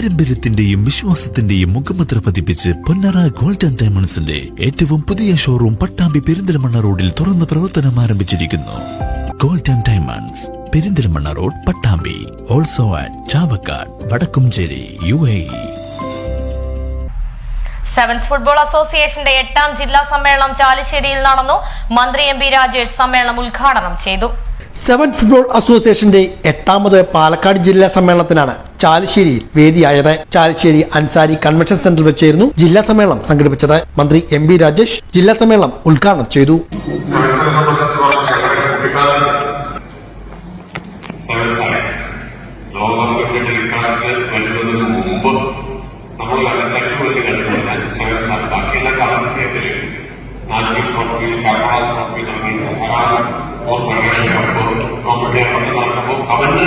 പാരമ്പര്യത്തിന്റെയും വിശ്വാസത്തിന്റെയും മുഖമുദ്ര പതിപ്പിച്ച് പൊന്നറ ഗോൾഡ് ആൻഡ് ഡയമണ്ട്സിന്റെ ഏറ്റവും പുതിയ ഷോറൂം പട്ടാമ്പി പെരിന്തൽമണ്ണ റോഡിൽ തുറന്ന് പ്രവർത്തനം ആരംഭിച്ചിരിക്കുന്നു. Gold and diamonds, Perinthalmanna road, Pattambi. Also at Chavakkad, Vadakkumchery, UAE. Sevens football അസോസിയേഷന്റെ 8ാം ജില്ലാ സമ്മേളനം ചാലിശ്ശേരിയിൽ നടന്നു. മന്ത്രി MP രാജേഷ് സമ്മേളനം ഉദ്ഘാടനം ചെയ്തു. സെവൻസ് ഫുട്ബോൾ അസോസിയേഷന്റെ 8ാമത് പാലക്കാട് ജില്ലാ സമ്മേളനത്തിനാണ് ചാലിശ്ശേരിയിൽ വേദിയായത്. ചാലിശ്ശേരി അൻസാരി കൺവെൻഷൻ സെന്ററിൽ വെച്ചായിരുന്നു ജില്ലാ സമ്മേളനം സംഘടിപ്പിച്ചത്. മന്ത്രി MP രാജേഷ് ജില്ലാ സമ്മേളനം ഉദ്ഘാടനം ചെയ്തു. അവരുടെ